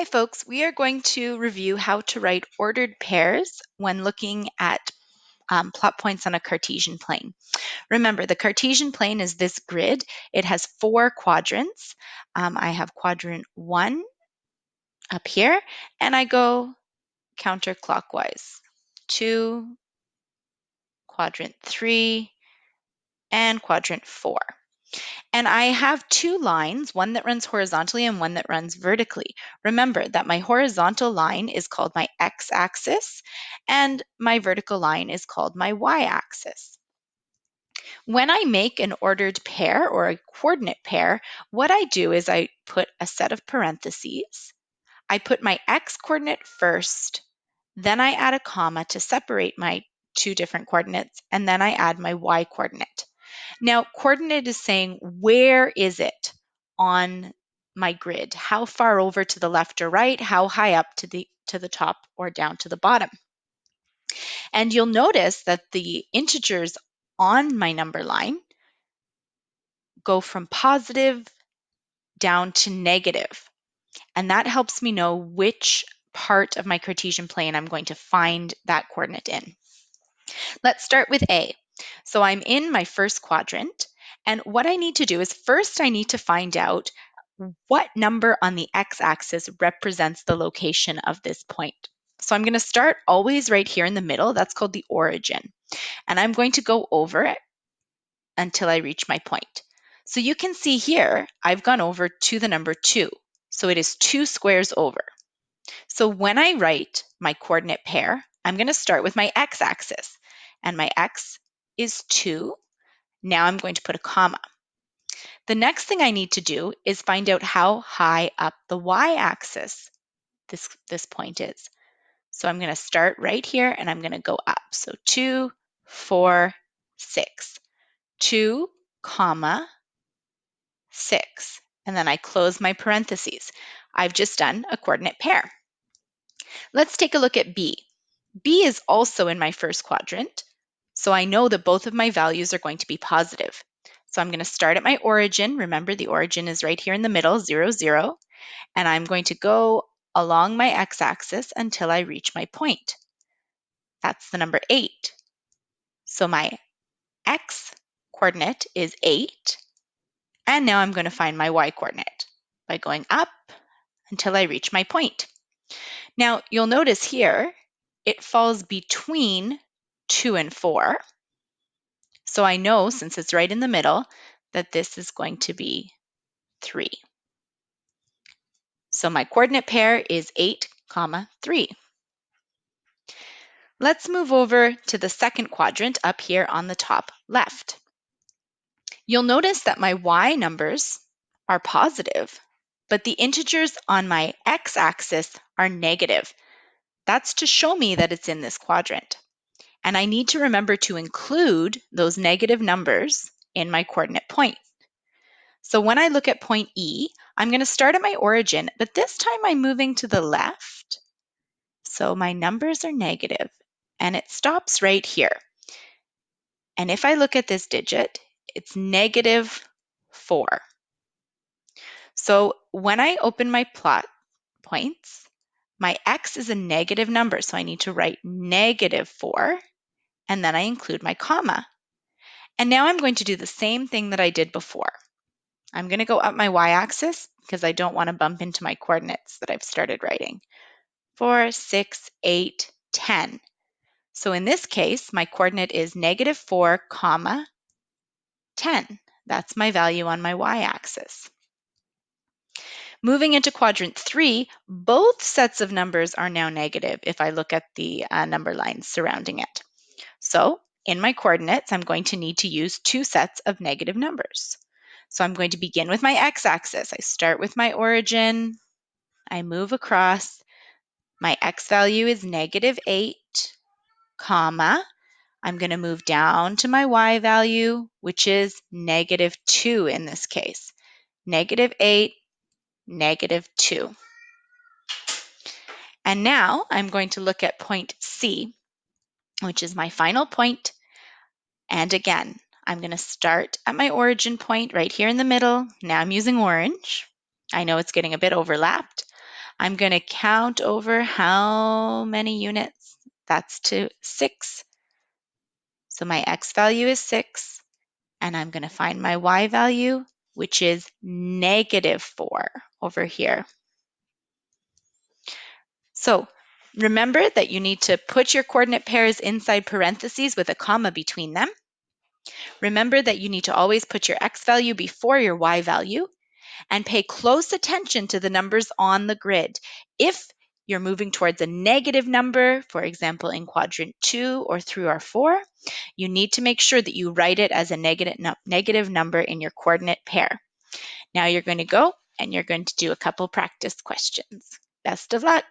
Hi folks, we are going to review how to write ordered pairs when looking at plot points on a Cartesian plane. Remember, the Cartesian plane is this grid. It has 4 quadrants. I have quadrant 1 up here, and I go counterclockwise. 2, quadrant 3, and quadrant 4. And I have 2 lines, one that runs horizontally and one that runs vertically. Remember that my horizontal line is called my x-axis and my vertical line is called my y-axis. When I make an ordered pair or a coordinate pair, what I do is I put a set of parentheses. I put my x coordinate first, then I add a comma to separate my 2 different coordinates, and then I add my y coordinate. Now, coordinate is saying where is it on my grid? How far over to the left or right? How high up to the top or down to the bottom? And you'll notice that the integers on my number line go from positive down to negative. And that helps me know which part of my Cartesian plane I'm going to find that coordinate in. Let's start with A. So I'm in my first quadrant, and what I need to do is first I need to find out what number on the x-axis represents the location of this point. So I'm going to start always right here in the middle. That's called the origin. And I'm going to go over it until I reach my point. So you can see here, I've gone over to the number 2. So it is 2 squares over. So when I write my coordinate pair, I'm going to start with my x-axis. And my x is 2. Now I'm going to put a comma. The next thing I need to do is find out how high up the y-axis this point is. So I'm going to start right here and I'm going to go up. So 2, 4, 6. 2, comma, 6. And then I close my parentheses. I've just done a coordinate pair. Let's take a look at B. B is also in my first quadrant, so I know that both of my values are going to be positive. So I'm going to start at my origin. Remember, the origin is right here in the middle, 0, 0. And I'm going to go along my x-axis until I reach my point. That's the number 8. So my x coordinate is 8. And now I'm going to find my y coordinate by going up until I reach my point. Now, you'll notice here, it falls between 2 and 4. So I know, since it's right in the middle, that this is going to be 3. So my coordinate pair is 8, 3. Let's move over to the second quadrant up here on the top left. You'll notice that my y numbers are positive, but the integers on my x-axis are negative. That's to show me that it's in this quadrant. And I need to remember to include those negative numbers in my coordinate point. So when I look at point E, I'm going to start at my origin, but this time I'm moving to the left. So my numbers are negative, and it stops right here. And if I look at this digit, it's negative 4. So when I open my plot points, my x is a negative number, so I need to write negative 4, and then I include my comma. And now I'm going to do the same thing that I did before. I'm going to go up my y-axis because I don't want to bump into my coordinates that I've started writing. 4, 6, 8, 10. So in this case, my coordinate is negative 4, comma, 10. That's my value on my y-axis. Moving into quadrant 3, both sets of numbers are now negative if I look at the number lines surrounding it. So in my coordinates, I'm going to need to use 2 sets of negative numbers. So I'm going to begin with my x-axis. I start with my origin. I move across. My x value is negative 8, comma. I'm going to move down to my y value, which is negative 2 in this case. Negative 8, negative 2. And now I'm going to look at point C, which is my final point. And again, I'm going to start at my origin point right here in the middle. Now I'm using orange. I know it's getting a bit overlapped. I'm going to count over how many units. That's to 6. So my x value is 6. And I'm going to find my y value, which is -4 over here. So remember that you need to put your coordinate pairs inside parentheses with a comma between them. Remember that you need to always put your x value before your y value, and pay close attention to the numbers on the grid. If you're moving towards a negative number, for example, in quadrant 2 or 3 or 4, you need to make sure that you write it as a negative number in your coordinate pair. Now you're going to go and you're going to do a couple practice questions. Best of luck.